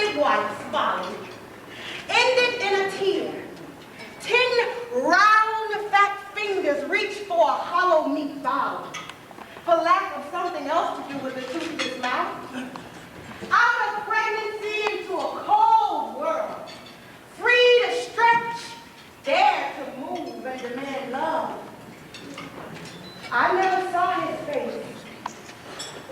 big whites followed, ended in a tear. 10 round, fat fingers reached for a hollow meat bowl. For lack of something else to do with the toothless mouth. Out of pregnancy into a cold world, free to stretch, dare to move and demand love. I never saw his face.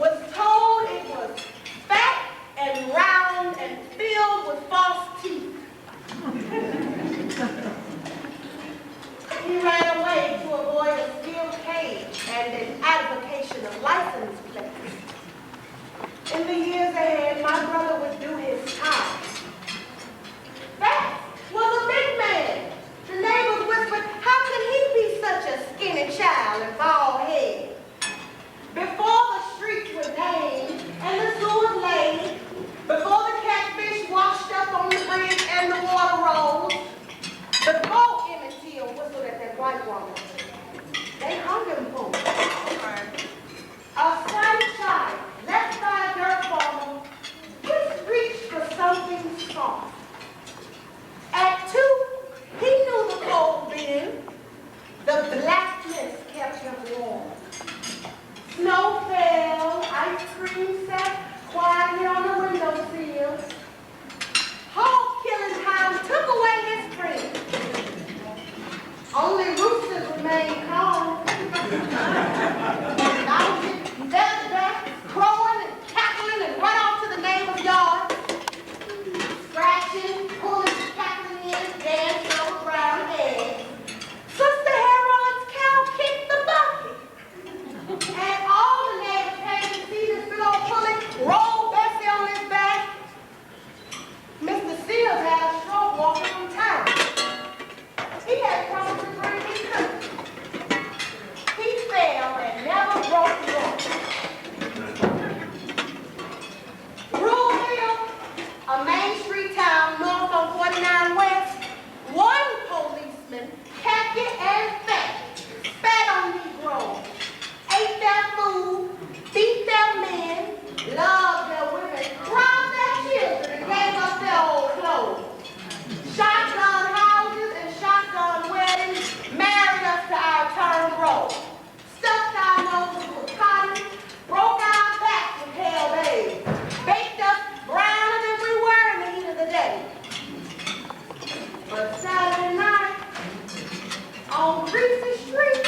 Was told it was fat and round and filled with false teeth. He ran away to avoid a steel cage and an advocation of license plates. In the years ahead, my brother would do his time. That was a big man. The neighbors whispered, how could he be such a skinny child and bald head? Before the streets were named and the sewers laid, before the catfish washed up on the bridge and the water rose, before Emmett Till whistled at that white woman, they hung him for it. A slight child left by a dirt farmer, just reached for something soft. At 2, he knew the cold wind. The blackness kept him warm. Snow fell, ice cream sat quietly on the windowsill. Hog killing time took away his friend. Only roosters remained calm. Lounging, belly back, crowing and cackling and run off to the neighbor's yard. Scratching, pulling, cackling in, dancing over brown eggs. Sister Harold's cow kicked the bucket. And all the neighbors came to see this big old pulling, roll Bessie on his back. Mr. Seals had a stroke walking from town. He had promised to bring his cookies. He fell and never broke the law. Ruleville, a Main Street town north on 49 West, one policeman, khaki and fat, spat on Negroes, ate their food, beat their men, loved their women, robbed their children, and gave up their old clothes. Shotgun houses and shotgun weddings married us to our turn roll. Stuffed our noses with cotton, broke our backs with hell babes, baked us browner than we were in the heat of the day. But Saturday night, on Regency Street,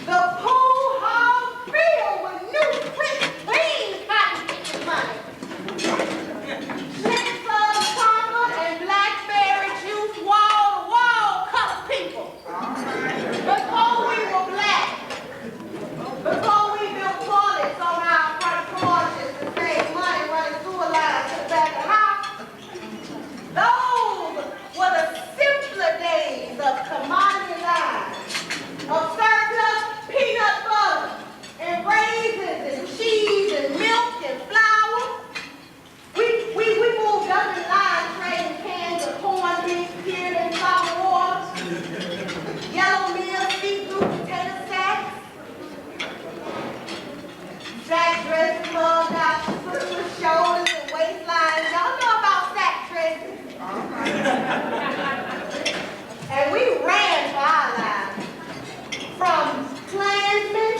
the pool hall filled with new, crisp, clean cotton picking money. Chicks of chocolate and blackberry juice, wall-to-wall colored people. Before we were black, before we built toilets on our front porches to save money running sewer lines to the back of the house, those were the simpler days of commodity lives, of surplus peanut butter and raisins and cheese and milk and flour. We moved up in line trading cans of corned beef cured in salt water, yellow meal, seafood, potato sacks, sack dresses plugged out sister's shoulders and waistlines. Y'all know about sack dresses? And we ran for our lives from Klansmen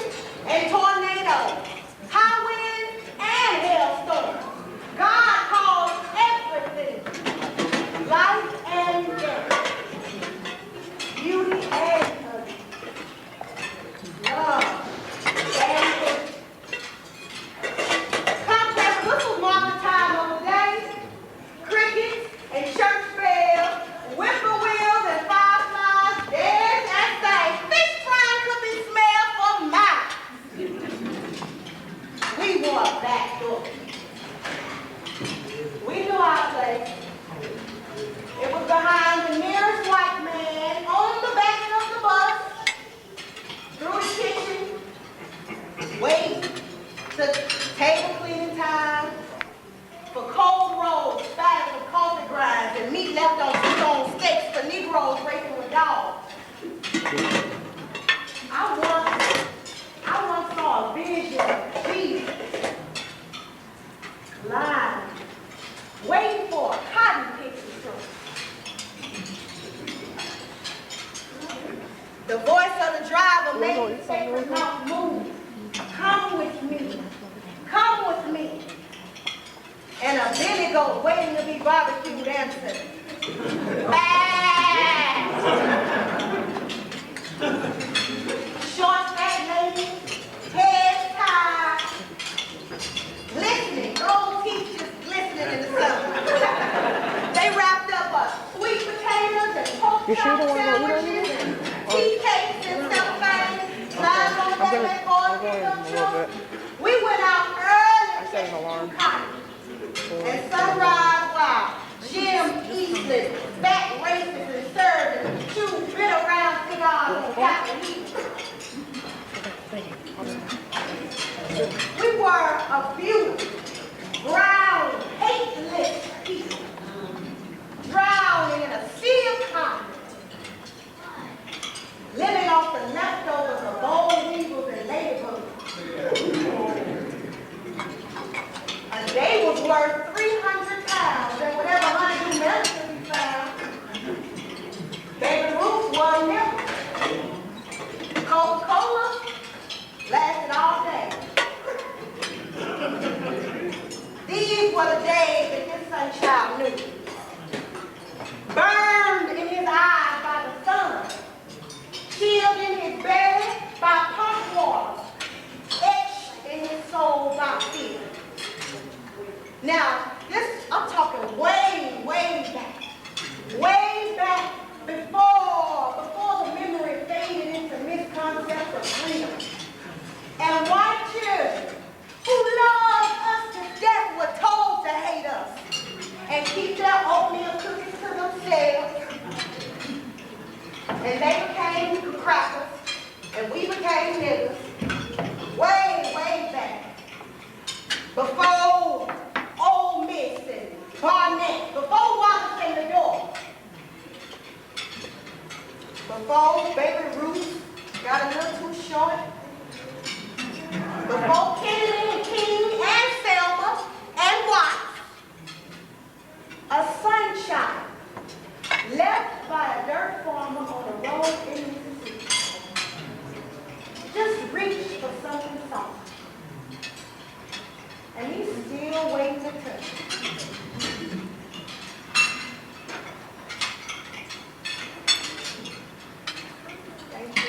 and tornadoes, high winds and hailstorms. God calls everything life and death, beauty and ugly, love and hate. Contest whistles mark the time of the day. Crickets and church bells, whippoorwills and fireflies dance and sing. Fish frying could be smelled for miles. We wore a back door. We knew our place. It was behind the nearest white man on the back of the bus, through the kitchen, waiting to table cleaning time, for cold rolls, spatters of coffee grinds, and meat left on T-bone steaks for Negroes racing with dogs. I once saw a vision of Jesus lying, waiting for buffalo waiting to be barbecued and served. Short, fat lady, head tied, glistening, gold teeth just glistening in the sun. They wrapped up sweet potatoes and pork chop sandwiches and tea cakes and stuff like that. We went out early to cotton. And sunrise, wow, Jim Eastland, fat races and served and two bitter round cigars and Captain Heat. We were a few brown, hateless people, drowning in a sea of cotton, living off the leftovers of bold weevils and ladybugs. A day was worth 300 pounds, and whatever honeydew medicine we found. Baby Ruth won milk. Coca-Cola lasted all day. These were the days that this son child knew. Burned in his eyes by the sun, chilled in his belly by hot water, etched in his soul by fear. Now, I'm talking way, way back before the memory faded into misconcepts of freedom. And white children who loved us to death were told to hate us and keep their oatmeal cookies to themselves. And they became crackers, and we became niggas way back. Before Ole Miss and Barnett, before Wallace and the door, before Baby Ruth got a little too short, before Kennedy and King and Selma and Watts, a sunshine left by a dirt farmer on a road in Mississippi, just reached for something soft. And he's still waiting to touch it. Thank you.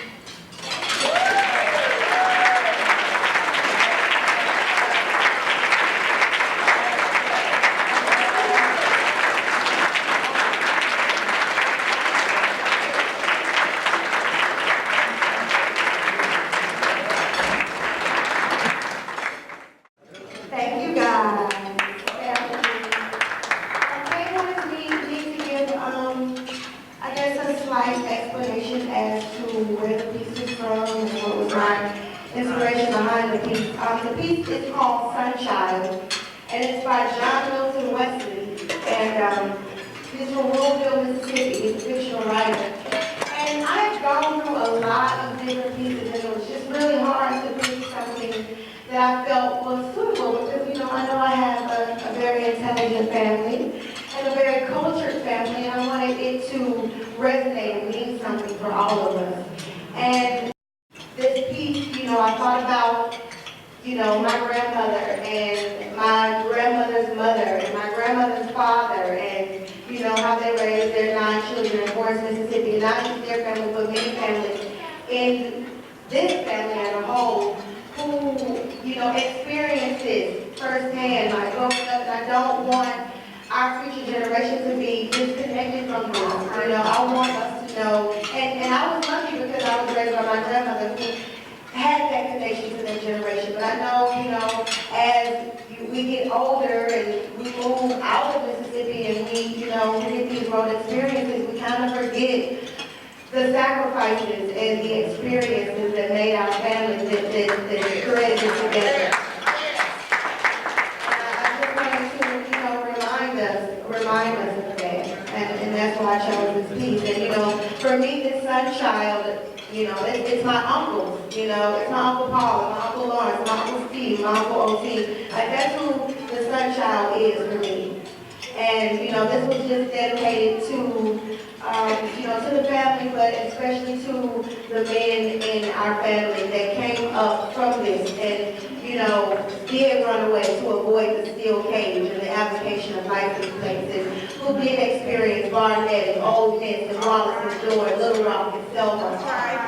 The piece is called Sunchild, and it's by John Milton Wesley, and he's from Louisville, Mississippi. He's a fictional writer. And I've gone through a lot of different pieces, and it was just really hard to pick something that I felt was suitable, because, I know I have a very intelligent family and a very cultured family, and I wanted it to resonate and mean something for all of us. And this piece, I thought about my grandmother and my grandmother's mother and my grandmother's father, and how they raised their 9 children in Forest, Mississippi, and not just their family, but many families in this family as a whole who, experienced this firsthand, like growing up. And I don't want our future generations to be disconnected from this. I want us to know, and I was lucky because I was raised by my grandmother who had that connection to their generation. But I know, as we get older and we move out of Mississippi and we get these road experiences, we kind of forget the sacrifices and the experiences that made our families that threaded it together. I just wanted to, remind us of that. And that's why I chose this piece. And for me, this Sunchild, it's my uncles, it's my Uncle Paul, my Uncle Lawrence, my Uncle Steve, my Uncle O.T. Like, that's who the Sunchild is for me. And, this was just dedicated to, to the family, but especially to the men in our family that came up from this. And, did run away to avoid the steel cage and the application of license plates, who did experience Barnett and Old Miss and Wallace's Door, Little Rock and Selma.